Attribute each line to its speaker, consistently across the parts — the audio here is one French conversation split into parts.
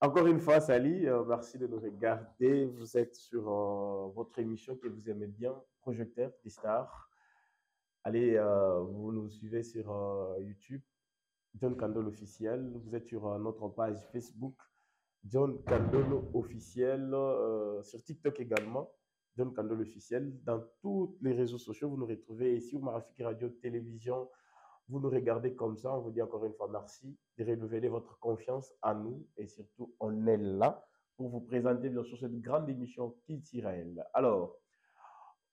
Speaker 1: Encore une fois, Sally, merci de nous regarder. Vous êtes sur votre émission que vous aimez bien, Projecteur des stars. Allez, vous nous suivez sur YouTube, John Candle officiel. Vous êtes sur notre page Facebook, John Candle officiel, sur TikTok également, John Candle officiel. Dans tous les réseaux sociaux, vous nous retrouvez ici, au Marafiki Radio Télévision. Vous nous regardez comme ça, on vous dit encore une fois merci de renouveler votre confiance à nous et surtout, on est là pour vous présenter bien sûr cette grande émission culturelle. Alors,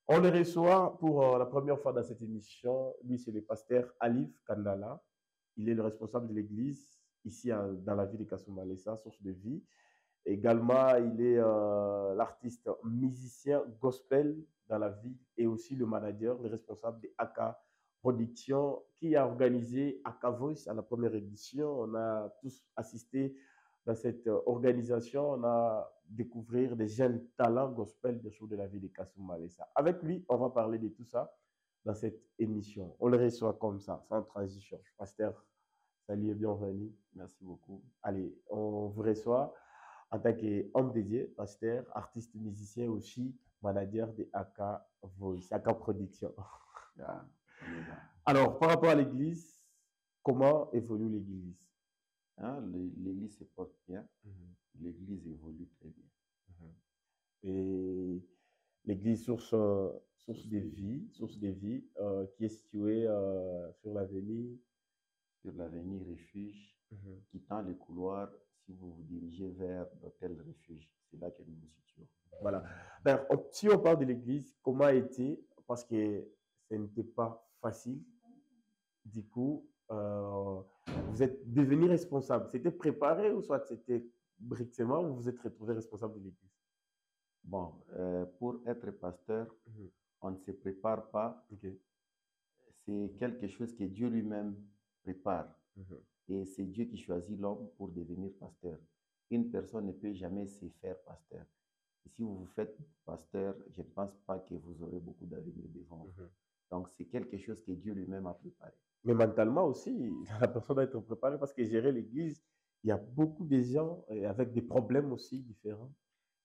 Speaker 1: on le reçoit pour la première fois dans cette émission. Lui, c'est le pasteur Alif Kandala. Il est le responsable de l'église ici dans la ville de Kasumbalesa, source de vie. Également, il est l'artiste musicien gospel dans la ville et aussi le manager, le responsable de AK Production qui a organisé AK Voice à la première édition. On a tous assisté dans cette organisation. On a découvert des jeunes talents gospel bien sûr de la ville de Kasumbalesa. Avec lui, on va parler de tout ça dans cette émission. On le reçoit comme ça, sans transition. Pasteur, salut et bienvenue. Merci beaucoup. Allez, on vous reçoit en tant qu'homme dédié, pasteur, artiste musicien aussi, manager de AK Voice, AK Production.
Speaker 2: Yeah,
Speaker 1: Alors, par rapport à l'église, comment évolue l'église?
Speaker 2: hein, l'église se porte bien, l'église évolue très bien.
Speaker 1: Et l'église source de vie qui est située sur l'avenue.
Speaker 2: Sur l'avenue Refuge, quittant le couloir, si vous vous dirigez vers l'hôtel Refuge, c'est là que nous nous situons.
Speaker 1: Voilà. Ben, si on parle de l'église, comment a été, parce que ce n'était pas facile, du coup, vous êtes devenu responsable. C'était préparé ou soit c'était brutalement ou vous vous êtes retrouvé responsable de l'église?
Speaker 2: Bon, pour être pasteur, on ne se prépare pas.
Speaker 1: Okay.
Speaker 2: C'est quelque chose que Dieu lui-même prépare. Et c'est Dieu qui choisit l'homme pour devenir pasteur. Une personne ne peut jamais se faire pasteur. Et si vous vous faites pasteur, je ne pense pas que vous aurez beaucoup d'avenir devant vous. Donc, c'est quelque chose que Dieu lui-même a préparé.
Speaker 1: Mais mentalement aussi, la personne doit être préparée parce que gérer l'église, il y a beaucoup de gens avec des problèmes aussi différents.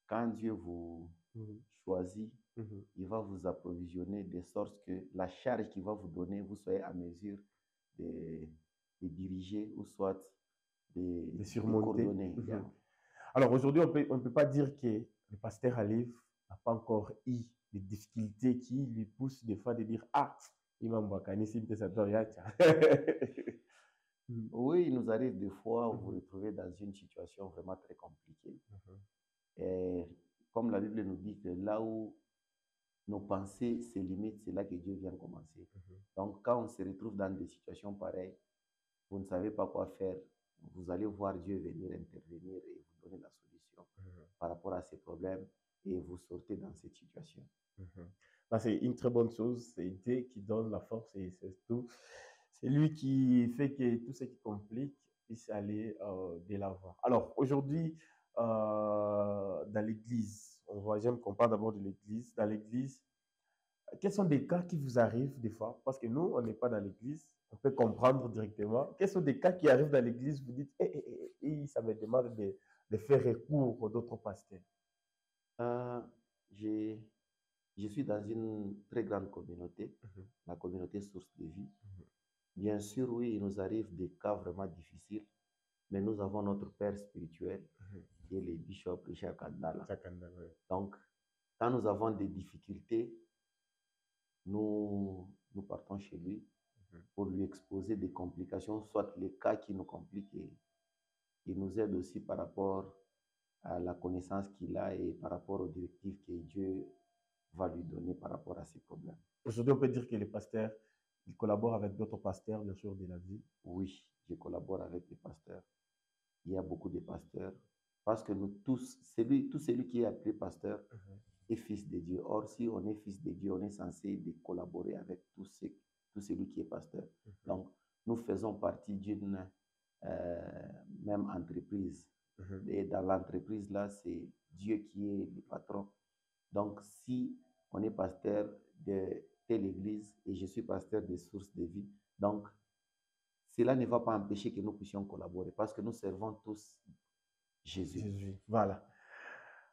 Speaker 2: Quand Dieu vous choisit, il va vous approvisionner de sorte que la charge qu'il va vous donner, vous soyez à mesure de diriger ou soit
Speaker 1: de
Speaker 2: de
Speaker 1: surmonter.
Speaker 2: coordonner.
Speaker 1: Alors aujourd'hui, on ne peut pas dire que le pasteur Alif n'a pas encore eu des difficultés qui lui poussent des fois de dire ah, il m'a mbakani si ça
Speaker 2: Oui, il nous arrive des fois où vous vous retrouvez dans une situation vraiment très compliquée. Et comme la Bible nous dit que là où nos pensées se limitent, c'est là que Dieu vient commencer. Donc, quand on se retrouve dans des situations pareilles, vous ne savez pas quoi faire, vous allez voir Dieu venir intervenir et vous donner la solution par rapport à ces problèmes et vous sortez dans cette situation.
Speaker 1: C'est une très bonne chose, c'est Dieu qui donne la force et c'est tout. C'est lui qui fait que tout ce qui complique puisse aller de l'avant. Alors aujourd'hui, dans l'église, j'aime qu'on parle d'abord de l'église. Dans l'église, quels sont des cas qui vous arrivent des fois? Parce que nous, on n'est pas dans l'église, on peut comprendre directement. Quels sont des cas qui arrivent dans l'église? Vous dites, ça me demande de faire recours aux autres pasteurs.
Speaker 2: Je suis dans une très grande communauté, la communauté Source de Vie. Bien sûr, oui, il nous arrive des cas vraiment difficiles, mais nous avons notre père spirituel, qui est le bishop Richard Kandala. Donc, quand nous avons des difficultés, nous partons chez lui pour lui exposer des complications, soit les cas qui nous compliquent, et il nous aide aussi par rapport à la connaissance qu'il a et par rapport aux directives que Dieu va lui donner par rapport à ces problèmes.
Speaker 1: Aujourd'hui, on peut dire que les pasteurs, ils collaborent avec d'autres pasteurs, bien sûr, de la vie.
Speaker 2: Oui, je collabore avec les pasteurs. Il y a beaucoup de pasteurs. Parce que nous tous, tout celui qui est appelé pasteur est fils de Dieu. Or, si on est fils de Dieu, on est censé de collaborer avec tout celui qui est pasteur. Donc, nous faisons partie d'une même entreprise. Et dans l'entreprise, là, c'est Dieu qui est le patron. Donc, si on est pasteur de telle église et je suis pasteur des sources de vie, donc, cela ne va pas empêcher que nous puissions collaborer parce que nous servons tous Jésus.
Speaker 1: Jésus. Voilà.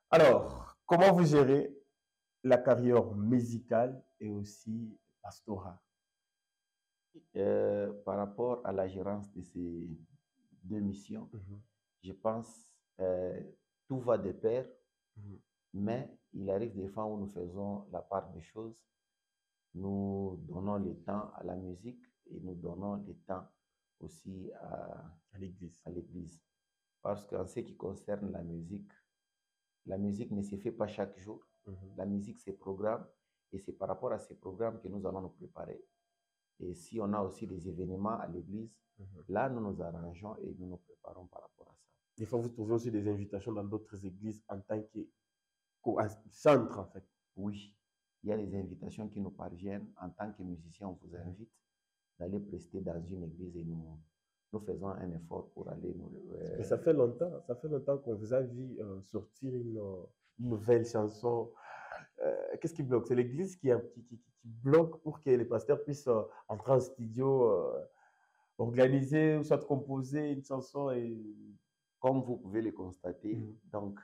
Speaker 1: Alors, comment vous gérez la carrière musicale et aussi pastorale?
Speaker 2: Par rapport à la gérance de ces deux missions,
Speaker 1: Mhm,
Speaker 2: je pense tout va de pair,
Speaker 1: mhm.
Speaker 2: mais il arrive des fois où nous faisons la part des choses. Nous donnons le temps à la musique et nous donnons le temps aussi
Speaker 1: À l'église.
Speaker 2: à l'église. Parce qu'en ce qui concerne la musique ne se fait pas chaque jour.
Speaker 1: Mhm,
Speaker 2: La musique, c'est programme et c'est par rapport à ces programmes que nous allons nous préparer. Et si on a aussi des événements à l'église,
Speaker 1: mhm.
Speaker 2: là, nous nous arrangeons et nous nous préparons par rapport à ça.
Speaker 1: Des fois, vous trouvez aussi des invitations dans d'autres églises en tant que centre, en fait.
Speaker 2: Oui, il y a des invitations qui nous parviennent. En tant que musicien, on vous
Speaker 1: Mhm.
Speaker 2: invite d'aller prester dans une église et nous faisons un effort pour aller nous...
Speaker 1: Mais ça fait longtemps qu'on vous a vu sortir une nouvelle chanson. Qu'est-ce qui bloque? C'est l'église qui bloque pour que les pasteurs puissent entrer en studio, organiser ou soit composer une chanson et...
Speaker 2: Comme vous pouvez le constater,
Speaker 1: Mhm,
Speaker 2: donc,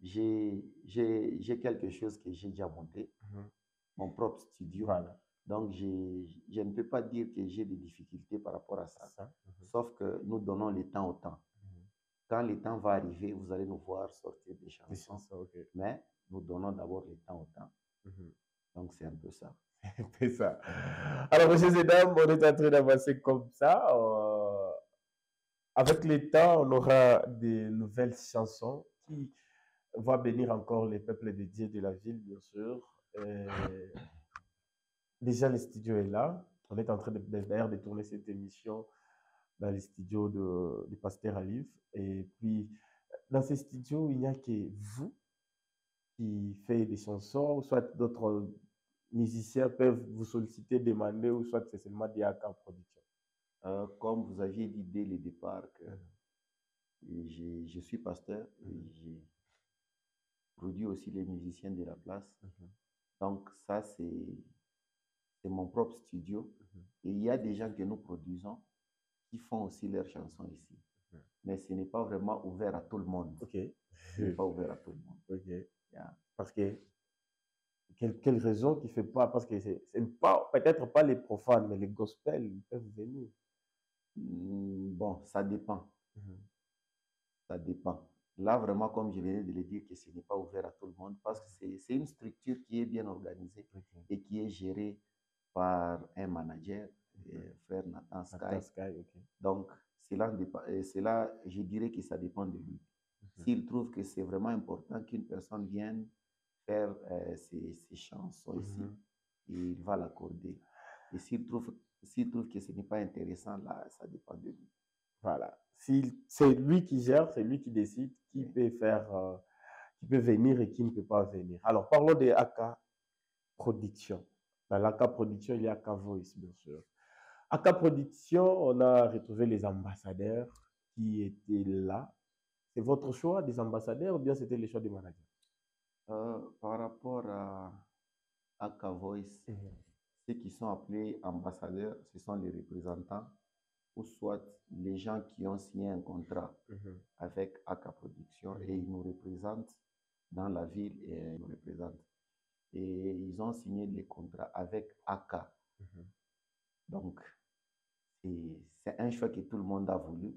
Speaker 2: j'ai quelque chose que j'ai déjà monté,
Speaker 1: mhm.
Speaker 2: mon propre studio.
Speaker 1: Voilà,
Speaker 2: Donc, je ne peux pas dire que j'ai des difficultés par rapport à ça.
Speaker 1: ça. Mhm,
Speaker 2: Sauf que nous donnons le temps au temps.
Speaker 1: mhm.
Speaker 2: Quand le temps va arriver, vous allez nous voir sortir des
Speaker 1: Des
Speaker 2: chansons.
Speaker 1: chansons, ok.
Speaker 2: Mais nous donnons d'abord le temps au temps.
Speaker 1: Mhm.
Speaker 2: Donc, c'est un peu ça.
Speaker 1: C'est ça. Alors, messieurs et dames, on est en train d'avancer comme ça. Avec le temps, on aura des nouvelles chansons qui vont bénir encore les peuples dédiés de la ville, bien sûr. Déjà, le studio est là. On est en train d'ailleurs de tourner cette émission dans les studios du Pasteur Alive. Et puis, dans ces studios, il n'y a que vous qui faites des chansons, ou soit d'autres musiciens peuvent vous solliciter, demander, ou soit c'est seulement des AK en production.
Speaker 2: Comme vous aviez dit dès le départ que
Speaker 1: Mhm,
Speaker 2: je suis pasteur et
Speaker 1: mhm,
Speaker 2: j'ai produit aussi les musiciens de la place.
Speaker 1: mhm,
Speaker 2: Donc, ça, c'est mon propre studio.
Speaker 1: mhm,
Speaker 2: Et il y a des gens que nous produisons qui font aussi leurs chansons ici.
Speaker 1: mhm.
Speaker 2: Mais ce n'est pas vraiment ouvert à tout le monde.
Speaker 1: Ok.
Speaker 2: Ce n'est pas ouvert à tout le monde.
Speaker 1: Ok.
Speaker 2: Yeah.
Speaker 1: Parce que, quelle raison qui fait pas? Parce que c'est pas, peut-être pas les profanes, mais les gospels, ils peuvent venir.
Speaker 2: Bon, ça dépend.
Speaker 1: Mhm,
Speaker 2: Ça dépend. Là, vraiment, comme je venais de le dire, que ce n'est pas ouvert à tout le monde parce que c'est une structure qui est bien organisée
Speaker 1: ok.
Speaker 2: et qui est gérée par un manager,
Speaker 1: Mhm.
Speaker 2: frère Nathan
Speaker 1: Nathan
Speaker 2: Sky.
Speaker 1: Sky, ok.
Speaker 2: Donc, cela, je dirais que ça dépend de lui.
Speaker 1: Mhm,
Speaker 2: S'il trouve que c'est vraiment important qu'une personne vienne faire ses chansons ici,
Speaker 1: mhm.
Speaker 2: il va l'accorder. Et s'il trouve que ce n'est pas intéressant, là, ça dépend de lui.
Speaker 1: Voilà. Si c'est lui qui gère, c'est lui qui décide qui
Speaker 2: Oui.
Speaker 1: peut faire, qui peut venir et qui ne peut pas venir. Alors, parlons des AK Production. Dans l'AK Production, il y a AK Voice, bien sûr. AK Production, on a retrouvé les ambassadeurs qui étaient là. C'est votre choix des ambassadeurs ou bien c'était le choix du manager?
Speaker 2: Par rapport à Voice,
Speaker 1: Mhm,
Speaker 2: ceux qui sont appelés ambassadeurs, ce sont les représentants ou soit les gens qui ont signé un contrat
Speaker 1: mhm,
Speaker 2: avec AK Production et
Speaker 1: mhm,
Speaker 2: ils nous représentent dans la ville et ils nous représentent. Et ils ont signé les contrats avec AK.
Speaker 1: mhm.
Speaker 2: Donc, c'est un choix que tout le monde a voulu.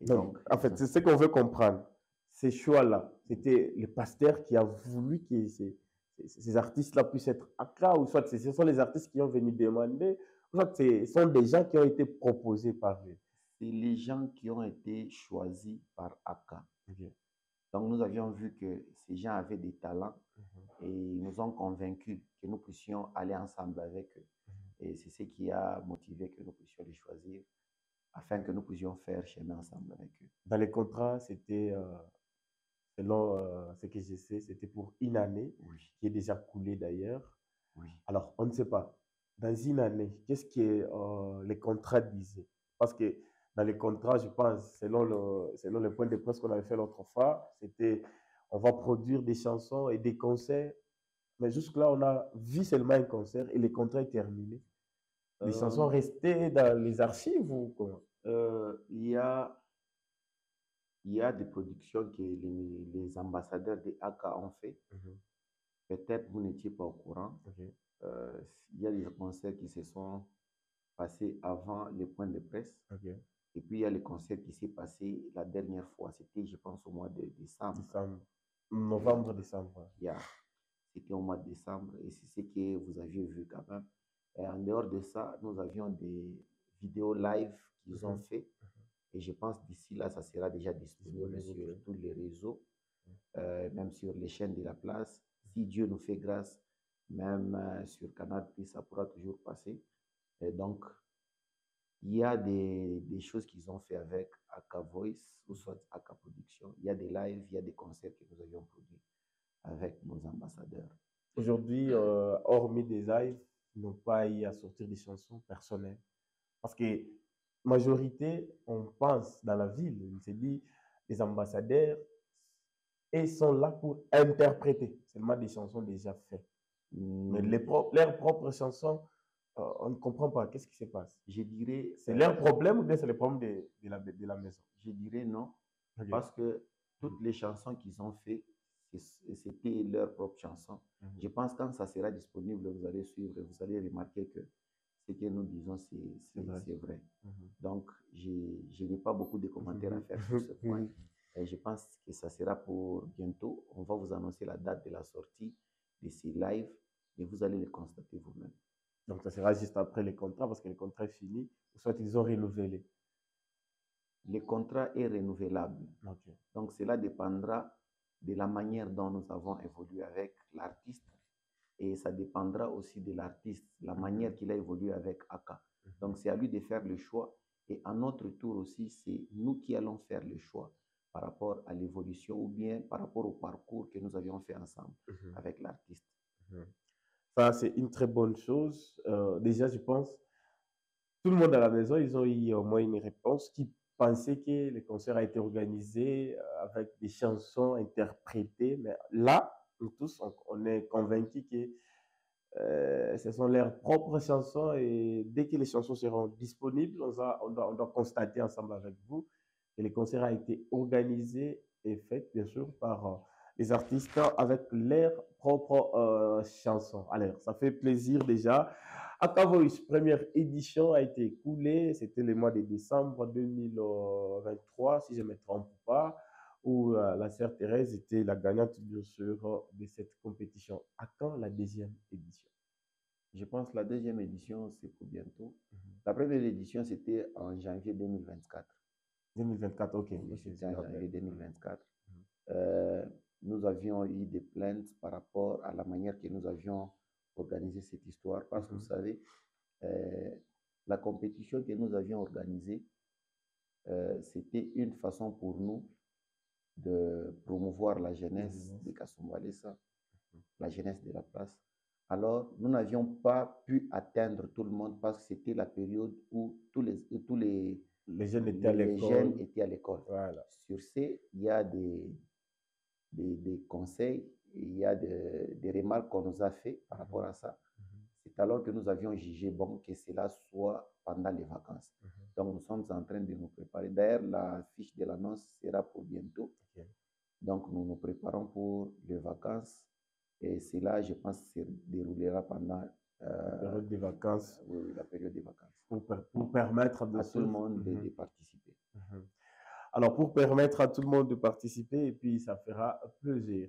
Speaker 2: Et
Speaker 1: Donc,
Speaker 2: donc,
Speaker 1: en fait, c'est ce qu'on veut comprendre. Ces choix-là, c'était le pasteur qui a voulu que ces artistes-là puissent être AK, ou soit ce sont les artistes qui ont venu demander, ou soit ce sont des gens qui ont été proposés par eux.
Speaker 2: c'est les gens qui ont été choisis par AK.
Speaker 1: Ok.
Speaker 2: Donc, nous avions vu que ces gens avaient des talents
Speaker 1: Mhm,
Speaker 2: et ils nous ont convaincus que nous puissions aller ensemble avec eux. Et c'est ce qui a motivé que nous puissions les choisir afin que nous puissions faire chemin ensemble avec eux.
Speaker 1: dans les contrats, c'était, selon ce que je sais, c'était pour une année,
Speaker 2: Oui,
Speaker 1: qui est déjà coulée d'ailleurs.
Speaker 2: oui.
Speaker 1: Alors, on ne sait pas. Dans une année, qu'est-ce que les contrats disaient? Parce que dans les contrats, je pense, selon le point de presse qu'on avait fait l'autre fois, c'était on va produire des chansons et des concerts. Mais jusque-là, on a vu seulement un concert et le contrat est terminé. Les
Speaker 2: Euh,
Speaker 1: chansons restaient dans les archives ou comment?
Speaker 2: il y a il y a des productions que les ambassadeurs de ACA ont fait. Peut-être vous n'étiez pas au courant. Euh, il y a des concerts qui se sont passés avant les points de presse. Et puis il y a le concert qui s'est passé la dernière fois. C'était, je pense, au mois de décembre.
Speaker 1: Novembre, décembre.
Speaker 2: Yeah. C'était au mois de décembre. Et c'est ce que vous aviez vu quand même. Et en dehors de ça, nous avions des vidéos live qu'ils ont fait. Et je pense d'ici là, ça sera déjà disponible sur tous les réseaux, même sur les chaînes de la place. Si Dieu nous fait grâce, même sur Canal+, ça pourra toujours passer. Et donc, il y a des choses qu'ils ont fait avec Aka Voice ou soit Aka Production. Il y a des lives, il y a des concerts que nous avions produits avec nos ambassadeurs.
Speaker 1: Aujourd'hui, hormis des lives, ils n'ont pas eu à sortir des chansons personnelles. Parce que majorité, on pense dans la ville, on se dit, les ambassadeurs, ils sont là pour interpréter seulement des chansons déjà faites. Mais leurs propres chansons, on ne comprend pas. Qu'est-ce qui se passe?
Speaker 2: Je dirais...
Speaker 1: C'est leur problème ou bien c'est le problème de la maison?
Speaker 2: Je dirais non. Parce que toutes les chansons qu'ils ont faites, c'était leur propre chanson. Je pense que quand ça sera disponible, vous allez suivre et vous allez remarquer que ce que nous disons, c'est vrai. Donc, je n'ai pas beaucoup de commentaires à faire sur ce point. Et je pense que ça sera pour bientôt. On va vous annoncer la date de la sortie de ces lives et vous allez le constater vous-même.
Speaker 1: Donc, ça sera juste après les contrats parce que le contrat est fini, ou soit ils ont renouvelé.
Speaker 2: Le contrat est renouvelable. Donc, cela dépendra de la manière dont nous avons évolué avec l'artiste et ça dépendra aussi de l'artiste, la manière qu'il a évolué avec Aka. Donc, c'est à lui de faire le choix et à notre tour aussi, c'est nous qui allons faire le choix par rapport à l'évolution ou bien par rapport au parcours que nous avions fait ensemble avec l'artiste.
Speaker 1: Ça, c'est une très bonne chose. Déjà, je pense, tout le monde à la maison, ils ont eu au moins une réponse qui pensait que le concert a été organisé avec des chansons interprétées. Mais là, nous tous, on est convaincus que ce sont leurs propres chansons et dès que les chansons seront disponibles, on doit constater ensemble avec vous que le concert a été organisé et fait, bien sûr, par les artistes avec leurs propres chansons. Alors, ça fait plaisir déjà. Aka Voice, première édition a été écoulée, c'était le mois de décembre 2023, si je ne me trompe pas, où la sœur Thérèse était la gagnante, bien sûr, de cette compétition. À quand la deuxième édition?
Speaker 2: Je pense que la deuxième édition, c'est pour bientôt. La première édition, c'était en janvier 2024.
Speaker 1: 2024, ok.
Speaker 2: C'était en janvier 2024. Nous avions eu des plaintes par rapport à la manière que nous avions organisé cette histoire. Parce que vous savez, la compétition que nous avions organisée, c'était une façon pour nous de promouvoir la jeunesse de Kasumbalesa, la jeunesse de la place. Alors, nous n'avions pas pu atteindre tout le monde parce que c'était la période où tous les
Speaker 1: jeunes étaient à l'école.
Speaker 2: Voilà. Sur ce, il y a des conseils, il y a des remarques qu'on nous a fait par rapport à ça. C'est alors que nous avions jugé bon que cela soit pendant les vacances. Donc, nous sommes en train de nous préparer. D'ailleurs, la fiche de l'annonce sera pour bientôt. Donc, nous nous préparons pour les vacances. Et cela, je pense, se déroulera pendant
Speaker 1: la période des vacances.
Speaker 2: Oui, la période des vacances.
Speaker 1: Pour permettre
Speaker 2: à tout le monde de participer.
Speaker 1: Alors, pour permettre à tout le monde de participer, et puis ça fera plaisir.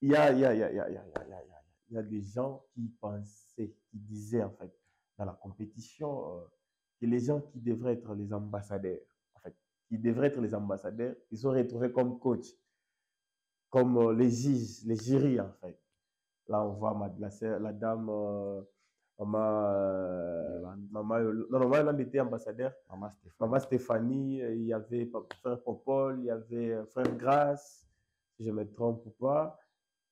Speaker 1: Il y a des gens qui pensaient, qui disaient en fait, dans la compétition, que les gens qui devraient être les ambassadeurs, en fait, qui devraient être les ambassadeurs, ils sont retrouvés comme coach, comme les juges, les jurys en fait. Là, on voit la dame, Maman Yolande était ambassadeur. Maman Stéphanie, il y avait frère Popol, il y avait frère Grace, si je ne me trompe pas.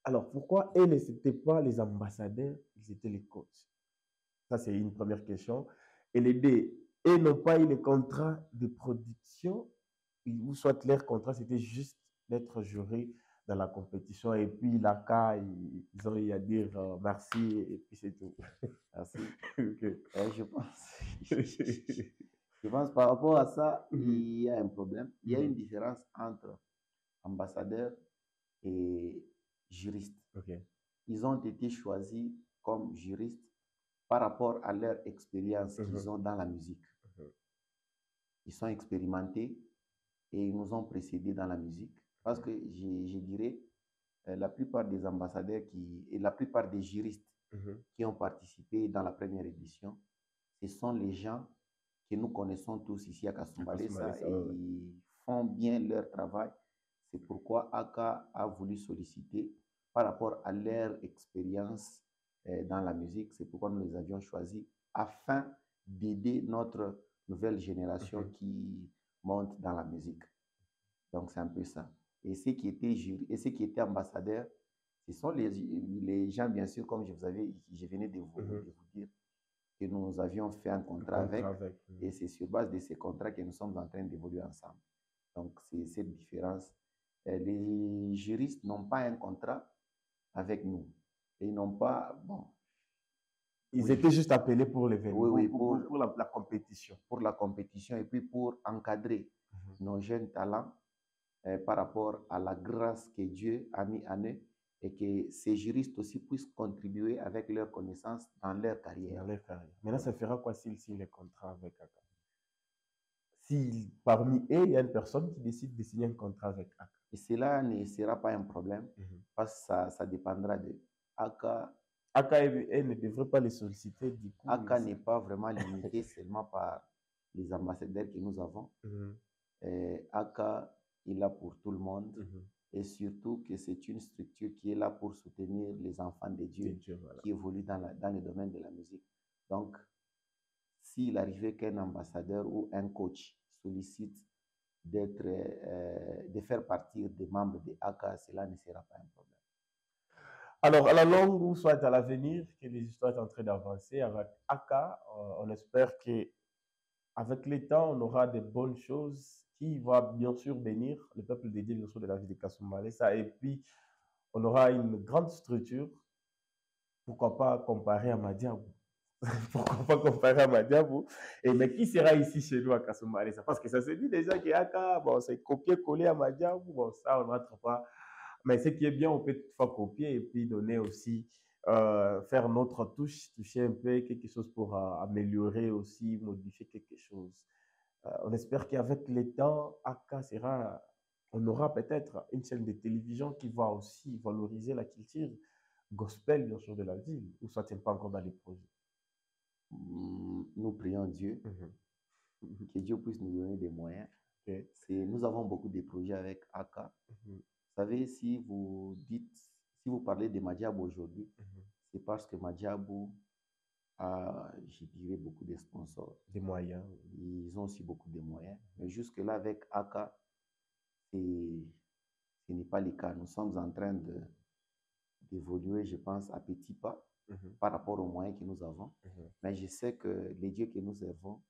Speaker 1: Alors, pourquoi elles n'étaient pas les ambassadeurs, ils étaient les coachs? Ça, c'est une première question. Et les deux, elles n'ont pas eu le contrat de production, ou soit leur contrat, c'était juste d'être juré dans la compétition. Et puis, l'ACA, ils ont eu à dire merci, et puis c'est tout.
Speaker 2: Merci. Okay. Je pense que Je pense par rapport à ça,
Speaker 1: Mhm.
Speaker 2: il y a un problème. Il y a
Speaker 1: Mhm.
Speaker 2: une différence entre ambassadeur et juriste.
Speaker 1: Ok.
Speaker 2: Ils ont été choisis comme juristes par rapport à leur expérience qu'ils
Speaker 1: Mhm.
Speaker 2: ont dans la musique.
Speaker 1: Mhm.
Speaker 2: Ils sont expérimentés et ils nous ont précédés dans la musique. Parce que je dirais, la plupart des ambassadeurs et la plupart des juristes
Speaker 1: Mhm.
Speaker 2: qui ont participé dans la première édition, ce sont les gens que nous connaissons tous ici à Kasumbalesa et
Speaker 1: Ouais, ouais.
Speaker 2: ils font bien leur travail. C'est pourquoi AKA a voulu solliciter par rapport à leur expérience dans la musique. C'est pourquoi nous les avions choisis afin d'aider notre nouvelle génération
Speaker 1: Mhm.
Speaker 2: qui monte dans la musique. Donc, c'est un peu ça. Et ceux qui étaient jury, et ceux qui étaient ambassadeurs, ce sont les gens, bien sûr, comme je venais
Speaker 1: Mhm.
Speaker 2: de vous dire, que nous avions fait un
Speaker 1: Le
Speaker 2: contrat
Speaker 1: contrat
Speaker 2: avec.
Speaker 1: avec.
Speaker 2: Et c'est sur base de ces contrats que nous sommes en train d'évoluer ensemble. Donc, c'est cette différence. Les juristes n'ont pas un contrat avec nous. Et ils n'ont pas, bon,
Speaker 1: Ils
Speaker 2: oui,
Speaker 1: étaient juste appelés pour
Speaker 2: oui,
Speaker 1: l'événement,
Speaker 2: oui,
Speaker 1: pour la compétition.
Speaker 2: pour la compétition et puis pour encadrer
Speaker 1: Mhm.
Speaker 2: nos jeunes talents par rapport à la grâce que Dieu a mis en eux et que ces juristes aussi puissent contribuer avec leurs connaissances dans leur carrière.
Speaker 1: Dans leur carrière. Maintenant,
Speaker 2: Oui.
Speaker 1: ça fera quoi s'ils signent les contrats avec ACA? Si parmi eux, il y a une personne qui décide de signer un contrat avec ACA.
Speaker 2: Et cela ne sera pas un problème
Speaker 1: Mhm.
Speaker 2: parce que ça dépendra de ACA.
Speaker 1: ACA, elle ne devrait pas les solliciter, du coup.
Speaker 2: ACA n'est pas vraiment limité seulement par les ambassadeurs que nous avons.
Speaker 1: Mhm.
Speaker 2: ACA est là pour tout le monde
Speaker 1: Mhm.
Speaker 2: et surtout que c'est une structure qui est là pour soutenir les enfants de
Speaker 1: De
Speaker 2: Dieu
Speaker 1: Dieu, voilà.
Speaker 2: qui évoluent dans le domaine de la musique. Donc, s'il arrivait qu'un ambassadeur ou un coach sollicite de faire partie des membres de ACA, cela ne sera pas un problème.
Speaker 1: Alors, à la longue ou soit à l'avenir, que les histoires sont en train d'avancer avec ACA, on espère qu'avec le temps, on aura de bonnes choses qui vont bien sûr bénir le peuple dédié bien sûr de la vie de Kasumbalesa. Et puis, on aura une grande structure. Pourquoi pas comparer à Madiabou? Pourquoi pas comparer à Madiabou? Et mais qui sera ici chez nous à Kasumbalesa? Parce que ça se dit déjà que Aka, bon, c'est copier-coller à Madiabou. Bon, ça, on ne rentre pas. Mais ce qui est bien, on peut toutefois copier et puis donner aussi, faire notre touche, toucher un peu quelque chose pour améliorer aussi, modifier quelque chose. On espère qu'avec le temps, Aka sera, on aura peut-être une chaîne de télévision qui va aussi valoriser la culture gospel, bien sûr, de la ville, ou soit pas encore dans les projets.
Speaker 2: Nous prions Dieu, que Dieu puisse nous donner des moyens.
Speaker 1: Okay.
Speaker 2: Nous avons beaucoup de projets avec ACA. Vous savez, si vous parlez de Madiabou aujourd'hui, c'est parce que Madiabou a, je dirais, beaucoup de sponsors.
Speaker 1: Des moyens.
Speaker 2: Ils ont aussi beaucoup de moyens. Mais jusque-là, avec ACA, ce n'est pas le cas. Nous sommes en train d'évoluer, je pense, à petits pas par rapport aux moyens que nous avons. Mais je sais que les dieux que nous servons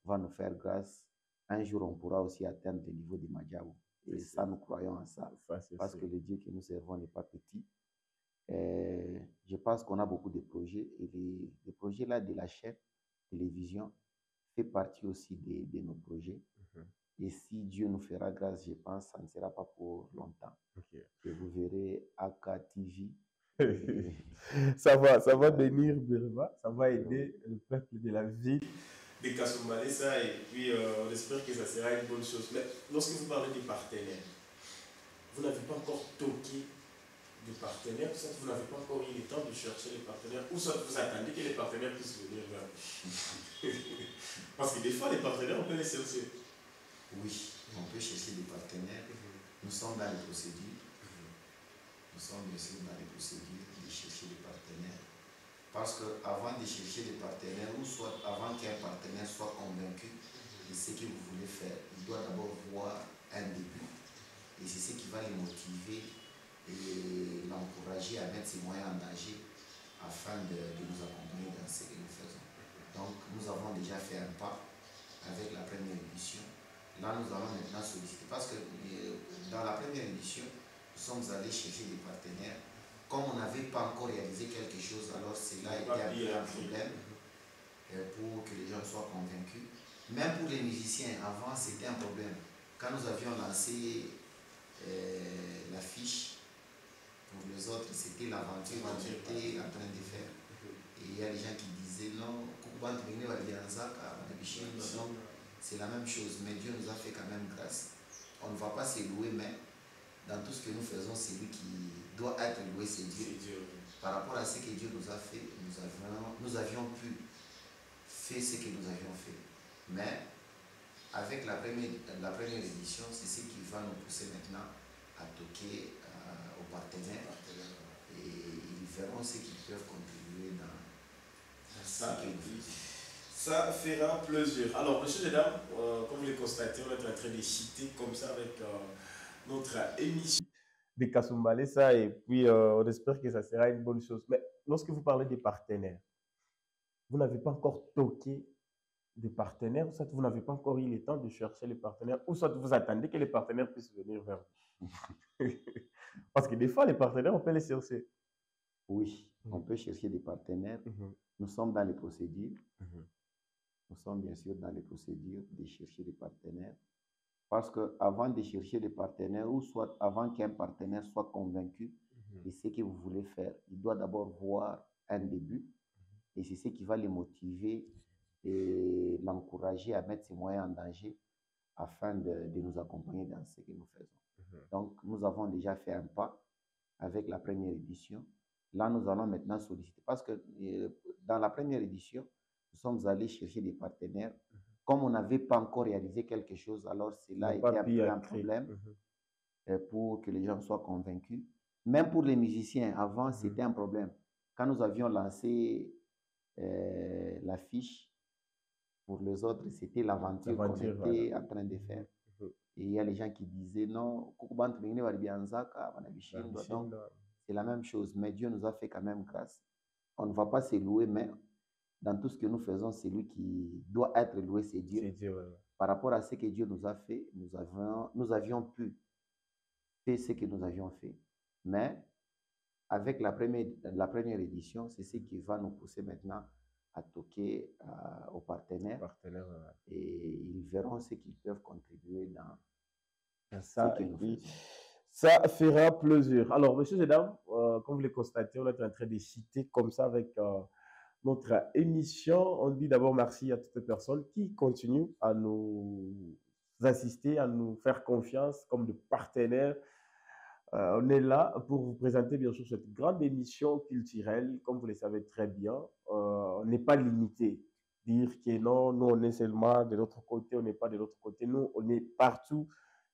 Speaker 2: vont nous faire grâce. Un jour, on pourra aussi atteindre le niveau de Madiabou. Et ça, nous croyons en ça. Parce que le Dieu que nous servons n'est pas petit. Je pense qu'on a beaucoup de projets. Et les projets-là de la chaîne télévision fait partie aussi de nos projets. Et si Dieu nous fera grâce, je pense que ça ne sera pas pour longtemps. Et vous verrez AKA TV.
Speaker 1: Ça va bénir Birba, ça va aider le peuple de la ville de Kasumbalesa et puis on espère que ça sera une bonne chose. Mais lorsque vous parlez des partenaires, vous n'avez pas encore toqué des partenaires, soit vous n'avez pas encore eu le temps de chercher les partenaires, ou soit vous attendez que les partenaires puissent venir vers vous. Parce que des fois, les partenaires, on peut les chercher.
Speaker 2: Oui, on peut chercher des partenaires. Nous sommes dans les procédures. Nous sommes bien sûr dans les procédures de chercher des partenaires. Parce qu'avant de chercher des partenaires, ou soit avant qu'un partenaire soit convaincu de ce que vous voulez faire, il doit d'abord voir un début. Et c'est ce qui va le motiver et l'encourager à mettre ses moyens en danger afin de nous accompagner dans ce que nous faisons. Donc, nous avons déjà fait un pas avec la première édition. Là, nous allons maintenant solliciter, parce que dans la première édition, nous sommes allés chercher des partenaires. Comme on n'avait pas encore réalisé quelque chose, alors cela a été un problème pour que les gens soient convaincus. Même pour les musiciens, avant, c'était un problème. Quand nous avions lancé l'affiche, pour les autres, c'était l'aventure qu'on était en train de faire. Et il y a des gens qui disaient non, c'est la même chose, mais Dieu nous a fait quand même grâce. On ne va pas se louer, mais dans tout ce que nous faisons, c'est lui qui doit être loué, c'est Dieu. Par rapport à ce que Dieu nous a fait, nous avions pu faire ce que nous avions fait. Mais avec la première édition, c'est ce qui va nous pousser maintenant à toquer aux partenaires et ils verront ce qu'ils peuvent contribuer dans
Speaker 1: Ça,
Speaker 2: ce que nous faisons.
Speaker 1: ça fera plaisir. Alors, monsieur et dames, comme vous le constatez, on est en train de citer comme ça avec notre émission de Kasumbalesa et puis on espère que ça sera une bonne chose. Mais lorsque vous parlez des partenaires, vous n'avez pas encore toqué des partenaires, ou soit vous n'avez pas encore eu le temps de chercher les partenaires, ou soit vous attendez que les partenaires puissent venir vers vous. Parce que des fois, les partenaires, on peut les chercher.
Speaker 2: Oui, on peut chercher des partenaires. Nous sommes dans les procédures. Nous sommes bien sûr dans les procédures de chercher des partenaires. Parce qu'avant de chercher des partenaires, ou soit avant qu'un partenaire soit convaincu de ce que vous voulez faire, il doit d'abord voir un début. Et c'est ce qui va les motiver et l'encourager à mettre ses moyens en danger afin de nous accompagner dans ce que nous faisons. Donc, nous avons déjà fait un pas avec la première édition. Là, nous allons maintenant solliciter. Parce que dans la première édition, nous sommes allés chercher des partenaires. Comme on n'avait pas encore réalisé quelque chose, alors cela était un peu un problème pour que les gens soient convaincus. Même pour les musiciens, avant, c'était un problème. Quand nous avions lancé l'affiche, pour les autres, c'était l'aventure qu'on était en train de faire. Et il y a les gens qui disaient non, donc c'est la même chose. Mais Dieu nous a fait quand même grâce. On ne va pas se louer, mais dans tout ce que nous faisons, c'est lui qui doit être loué, c'est Dieu. Par rapport à ce que Dieu nous a fait, nous avions pu faire ce que nous avions fait. Mais avec la première édition, c'est ce qui va nous pousser maintenant à toquer aux partenaires et ils verront ce qu'ils peuvent contribuer dans
Speaker 1: ça,
Speaker 2: ce que nous faisons.
Speaker 1: Ça fera plaisir. Alors, messieurs et dames, comme vous le constatez, on est en train de citer comme ça avec notre émission. On dit d'abord merci à toutes les personnes qui continuent à nous assister, à nous faire confiance comme de partenaires. On est là pour vous présenter bien sûr cette grande émission culturelle. Comme vous le savez très bien, on n'est pas limité. Dire que non, nous on est seulement de l'autre côté, on n'est pas de l'autre côté. Nous, on est partout.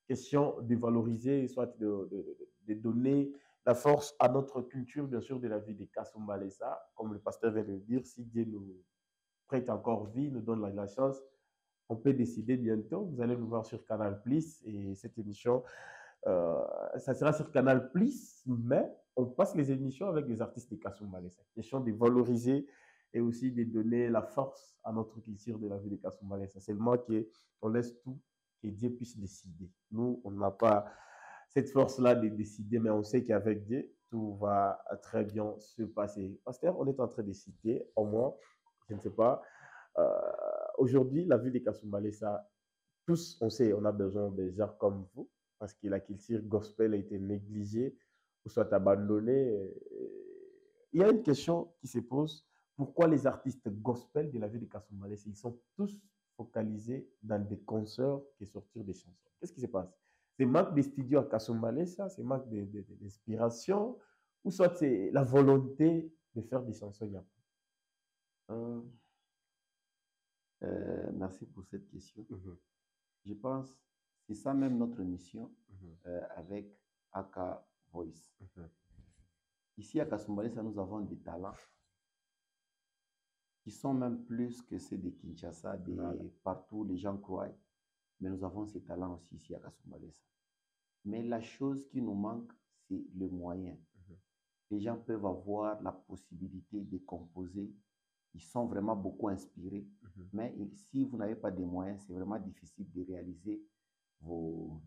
Speaker 1: Question de valoriser, soit de donner la force à notre culture, bien sûr, de la vie des Kasumbalesa. Comme le pasteur vient de le dire, si Dieu nous prête encore vie, nous donne la chance, on peut décider bientôt. Vous allez nous voir sur Canal Plus et cette émission, ça sera sur Canal Plus, mais on passe les émissions avec des artistes de Kasumbalesa. Question de valoriser et aussi de donner la force à notre culture de la vie de Kasumbalesa. Seulement qu'on laisse tout, que Dieu puisse décider. Nous, on n'a pas cette force-là de décider, mais on sait qu'avec Dieu, tout va très bien se passer. Pasteur, on est en train de citer, au moins, je ne sais pas, aujourd'hui, la vie de Kasumbalesa, tous, on sait, on a besoin des gens comme vous, parce que la culture gospel a été négligée ou soit abandonnée. Il y a une question qui se pose, pourquoi les artistes gospel de la vie de Kasumbalesa, ils sont tous focalisés dans des concerts qui sortent des chansons? Qu'est-ce qui se passe? C'est manque de studio à Kasumbalesa, c'est manque d'inspiration, ou soit c'est la volonté de faire des chansons?
Speaker 2: Merci pour cette question. Je pense que c'est ça même notre mission avec Aka Voice. Ici à Kasumbalesa, nous avons des talents qui sont même plus que ceux de Kinshasa, partout les gens croient. Mais nous avons ces talents aussi ici à Kasumbalesa. Mais la chose qui nous manque, c'est le moyen. Les gens peuvent avoir la possibilité de composer. Ils sont vraiment beaucoup inspirés. Mais si vous n'avez pas de moyens, c'est vraiment difficile de réaliser vos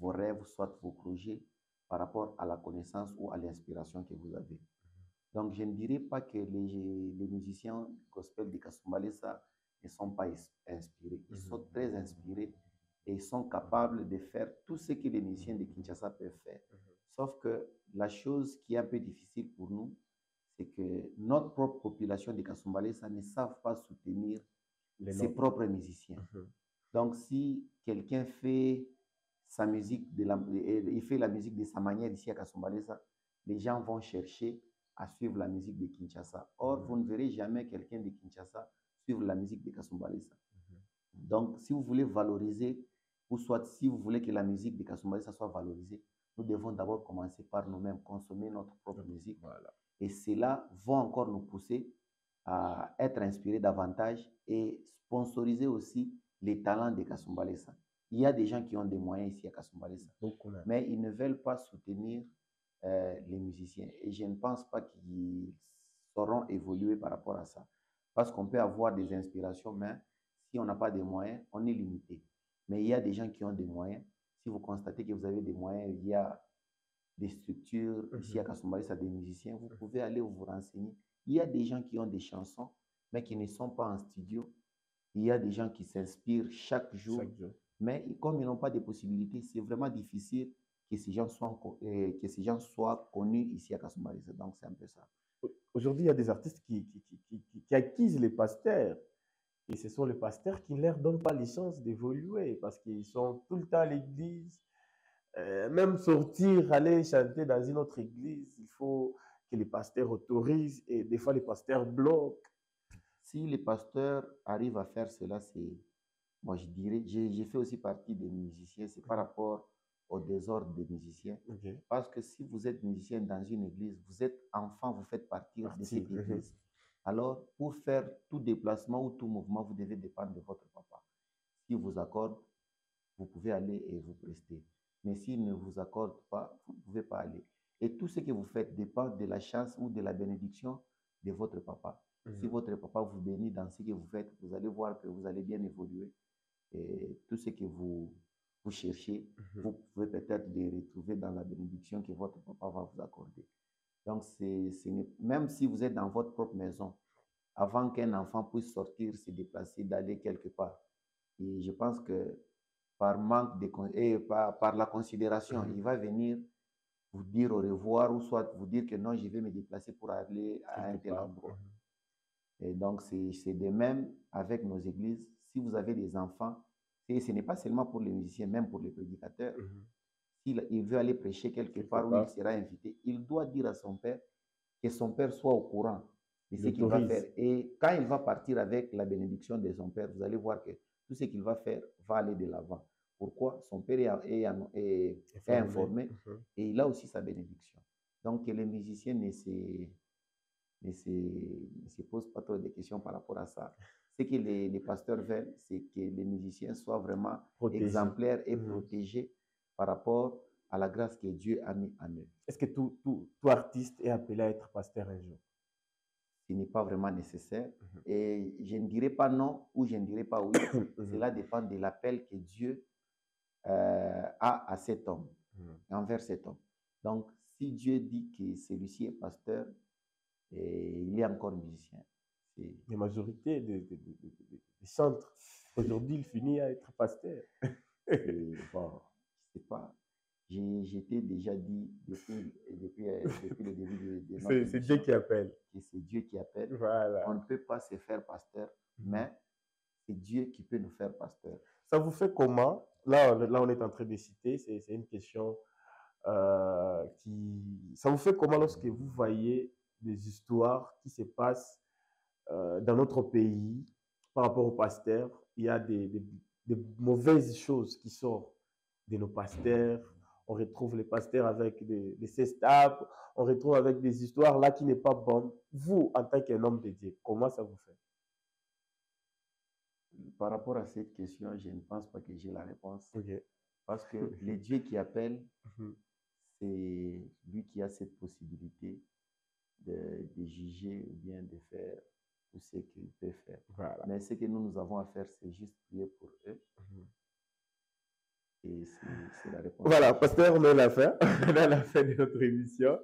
Speaker 2: rêves, soit vos projets, par rapport à la connaissance ou à l'inspiration que vous avez. Donc, je ne dirais pas que les musiciens gospel de Kasumbalesa ne sont pas inspirés. Ils sont très inspirés et ils sont capables de faire tout ce que les musiciens de Kinshasa peuvent faire. Sauf que la chose qui est un peu difficile pour nous, c'est que notre propre population de Kasumbalesa ne savent pas soutenir ses propres musiciens. Donc, si quelqu'un fait sa musique, il fait la musique de sa manière ici à Kasumbalesa, les gens vont chercher à suivre la musique de Kinshasa. Or, vous ne verrez jamais quelqu'un de Kinshasa suivre la musique de Kasumbalesa. Donc, si vous voulez valoriser, ou soit si vous voulez que la musique de Kasumbalesa soit valorisée, nous devons d'abord commencer par nous-mêmes, consommer notre propre musique.
Speaker 1: Voilà.
Speaker 2: Et cela va encore nous pousser à être inspirés davantage et sponsoriser aussi les talents de Kasumbalesa. Il y a des gens qui ont des moyens ici à Kasumbalesa, mais ils ne veulent pas soutenir les musiciens. Et je ne pense pas qu'ils sauront évoluer par rapport à ça. Parce qu'on peut avoir des inspirations, mais si on n'a pas de moyens, on est limité. Mais il y a des gens qui ont des moyens. Si vous constatez que vous avez des moyens, il y a des structures ici à Kasumbalesa, des musiciens, vous pouvez aller vous renseigner. Il y a des gens qui ont des chansons, mais qui ne sont pas en studio. Il y a des gens qui s'inspirent chaque jour. Mais comme ils n'ont pas de possibilités, c'est vraiment difficile que ces gens soient connus ici à Kasumbalesa. Donc, c'est un peu ça.
Speaker 1: Aujourd'hui, il y a des artistes qui acquisent les pasteurs. Et ce sont les pasteurs qui ne leur donnent pas les chances d'évoluer parce qu'ils sont tout le temps à l'église. Même sortir, aller chanter dans une autre église, il faut que les pasteurs autorisent et des fois les pasteurs bloquent.
Speaker 2: Si les pasteurs arrivent à faire cela, c'est, moi je dirais, j'ai fait aussi partie des musiciens, c'est par rapport au désordre des musiciens. Parce que si vous êtes musicien dans une église, vous êtes enfant, vous faites partie de cette église. Alors, pour faire tout déplacement ou tout mouvement, vous devez dépendre de votre papa. S'il vous accorde, vous pouvez aller et vous prester. Mais s'il ne vous accorde pas, vous ne pouvez pas aller. Et tout ce que vous faites dépend de la chance ou de la bénédiction de votre papa. Si votre papa vous bénit dans ce que vous faites, vous allez voir que vous allez bien évoluer. Et tout ce que vous cherchez, vous pouvez peut-être les retrouver dans la bénédiction que votre papa va vous accorder. Donc, même si vous êtes dans votre propre maison, avant qu'un enfant puisse sortir, se déplacer, d'aller quelque part, et je pense que par manque par la considération, il va venir vous dire au revoir ou soit vous dire que non, je vais me déplacer pour aller à un tel endroit. Et donc, c'est de même avec nos églises. Si vous avez des enfants, ce n'est pas seulement pour les musiciens, même pour les prédicateurs. S'il veut aller prêcher quelque part où il sera invité, il doit dire à son père que son père soit au courant de ce qu'il va faire. Et quand il va partir avec la bénédiction de son père, vous allez voir que tout ce qu'il va faire va aller de l'avant. Pourquoi? Son père est informé et il a aussi sa bénédiction. Donc, que les musiciens ne se posent pas trop de questions par rapport à ça. Ce que les pasteurs veulent, c'est que les musiciens soient vraiment exemplaires et protégés par rapport à la grâce que Dieu a mis en eux.
Speaker 1: Est-ce que tout artiste est appelé à être pasteur un jour?
Speaker 2: Ce n'est pas vraiment nécessaire. Et je ne dirais pas non ou je ne dirais pas oui. Cela dépend de l'appel que Dieu a à cet homme, envers cet homme. Donc, si Dieu dit que celui-ci est pasteur, et il est encore musicien.
Speaker 1: La majorité des centres, aujourd'hui, il finit à être pasteur.
Speaker 2: Bon, je ne sais pas. J'étais déjà dit depuis le début de notre
Speaker 1: C'est Dieu qui appelle.
Speaker 2: C'est Dieu qui appelle.
Speaker 1: Voilà.
Speaker 2: On ne peut pas se faire pasteur, mais c'est Dieu qui peut nous faire pasteur.
Speaker 1: Ça vous fait comment? Là, on est en train de citer, c'est une question Ça vous fait comment lorsque vous voyez des histoires qui se passent dans notre pays par rapport aux pasteurs? Il y a des mauvaises choses qui sortent de nos pasteurs. On retrouve les pasteurs avec des cestables, on retrouve avec des histoires là qui n'est pas bonnes. Vous, en tant qu'un homme de Dieu, comment ça vous fait?
Speaker 2: Par rapport à cette question, je ne pense pas que j'ai la réponse. Parce que le Dieu qui appelle, c'est lui qui a cette possibilité de juger ou bien de faire tout ce qu'il peut faire.
Speaker 1: Voilà.
Speaker 2: Mais ce que nous avons à faire, c'est juste prier pour eux. Et c'est la réponse.
Speaker 1: Voilà, pasteur, on est à la fin. On est à la fin de notre émission.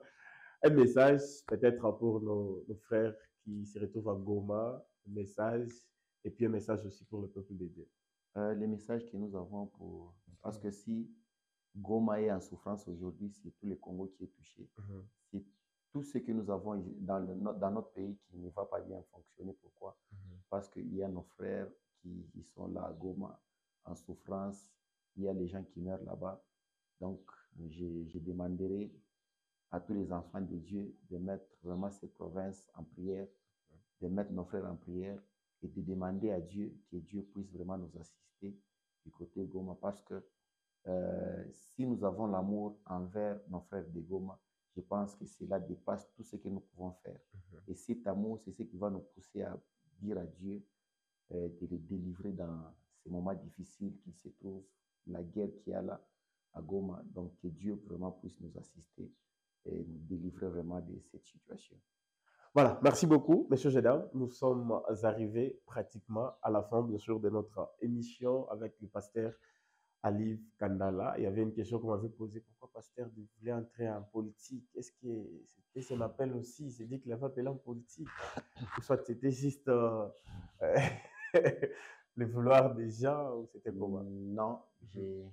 Speaker 1: Un message peut-être pour nos frères qui se retrouvent à Goma, un message et puis un message aussi pour le peuple de Dieu.
Speaker 2: Les messages que nous avons pour... Parce que si Goma est en souffrance aujourd'hui, c'est tout le Congo qui est touché. C'est tout ce que nous avons dans notre pays qui ne va pas bien fonctionner. Pourquoi? Parce qu'il y a nos frères qui sont là à Goma en souffrance. Il y a les gens qui meurent là-bas. Donc, je demanderai à tous les enfants de Dieu de mettre vraiment cette province en prière, de mettre nos frères en prière et de demander à Dieu que Dieu puisse vraiment nous assister du côté de Goma. Parce que si nous avons l'amour envers nos frères de Goma, je pense que cela dépasse tout ce que nous pouvons faire. Et cet amour, c'est ce qui va nous pousser à dire à Dieu de les délivrer dans ces moments difficiles qui se trouvent, la guerre qu'il y a là à Goma. Donc, que Dieu vraiment puisse nous assister et nous délivrer vraiment de cette situation.
Speaker 1: Voilà, merci beaucoup, M. Jeddah. Nous sommes arrivés pratiquement à la fin, bien sûr, de notre émission avec le pasteur Alive Kandala. Il y avait une question qu'on m'avait posée. Pourquoi pasteur voulait entrer en politique? Est-ce que c'était son appel aussi? Il s'est dit qu'il avait appelé en politique. Ou soit c'était juste le vouloir des gens, ou c'était comment?
Speaker 2: Non, j'ai...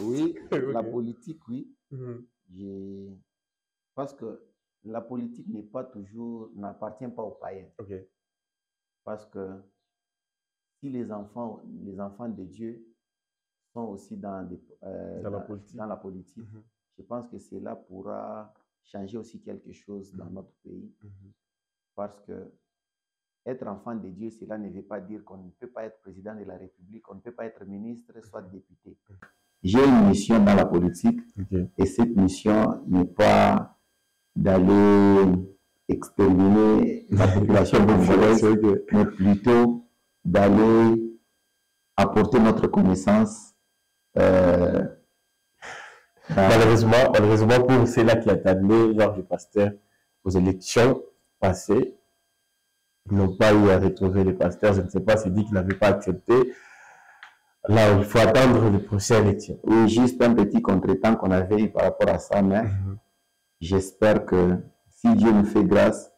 Speaker 2: Oui, la politique, oui. Parce que la politique n'est pas toujours, n'appartient pas aux païens. Parce que si les enfants de Dieu sont aussi dans la politique, je pense que cela pourra changer aussi quelque chose dans notre pays. Parce que être enfant de Dieu, cela ne veut pas dire qu'on ne peut pas être président de la République, on ne peut pas être ministre, soit député. J'ai une mission dans la politique et cette mission n'est pas d'aller exterminer la population congolaise, mais plutôt d'aller apporter notre connaissance.
Speaker 1: Malheureusement, pour ceux-là qui attendaient Georges Pasteur aux élections passées, ils n'ont pas eu à retrouver les pasteurs. Je ne sais pas, c'est dit qu'ils n'avaient pas accepté. Là, il faut attendre les prochaines élections.
Speaker 2: Oui, juste un petit contretemps qu'on avait eu par rapport à ça, mais j'espère que si Dieu nous fait grâce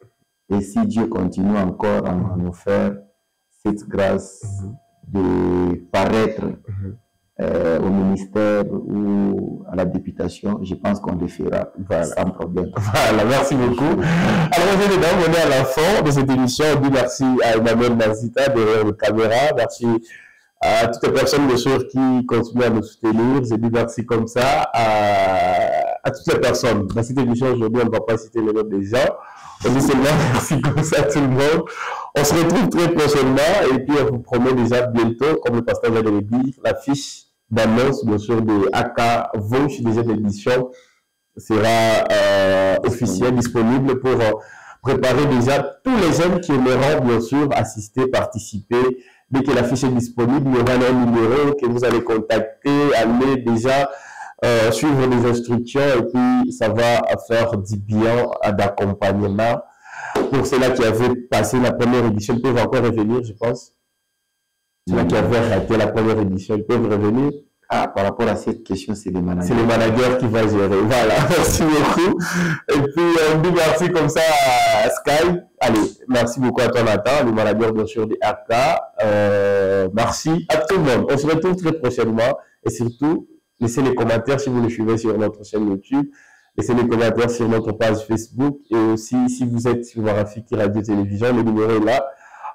Speaker 2: et si Dieu continue encore à nous faire cette grâce de paraître au ministère ou à la députation, je pense qu'on le fera sans problème.
Speaker 1: Voilà, merci beaucoup. Alors, mesdames, on est à la fin de cette émission. On dit merci à Emmanuel Nazita derrière la caméra. Merci à toutes les personnes, bien sûr, qui continuent à nous soutenir. Je dis merci comme ça à toutes les personnes. Dans cette émission, aujourd'hui, on ne va pas citer les noms des gens. On dit seulement merci comme ça à tout le monde. On se retrouve très prochainement et puis on vous promet déjà bientôt, comme le pasteur vient de le dire, la fiche d'annonce, bien sûr, de AK Vauche, deuxième édition, sera officielle, disponible pour préparer déjà tous les jeunes qui aimeront, bien sûr, assister, participer. Dès que la fiche est disponible, il y aura un numéro que vous allez contacter, allez déjà suivre les instructions et puis ça va faire du bien d'accompagnement. Pour ceux-là qui avaient passé la première édition, ils peuvent encore revenir, je pense. Ceux-là qui avaient raté la première édition, ils peuvent revenir.
Speaker 2: Ah, par rapport à cette question, c'est les managers.
Speaker 1: C'est le manager qui va gérer. Voilà, merci beaucoup. Et puis, on dit merci comme ça à Sky. Allez, merci beaucoup à toi, Nathan, le manager, bien sûr, des AK. Merci à tout le monde. On se retrouve très prochainement. Et surtout, laissez les commentaires si vous nous suivez sur notre chaîne YouTube. Laissez les commentaires sur notre page Facebook. Et aussi, si vous êtes sur Warafiki Radio Télévision, le numéro est là,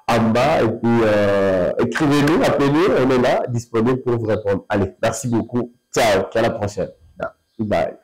Speaker 1: en bas. Et puis, écrivez-nous, appelez-nous. On est là, disponible pour vous répondre. Allez, merci beaucoup. Ciao, à la prochaine. Bye.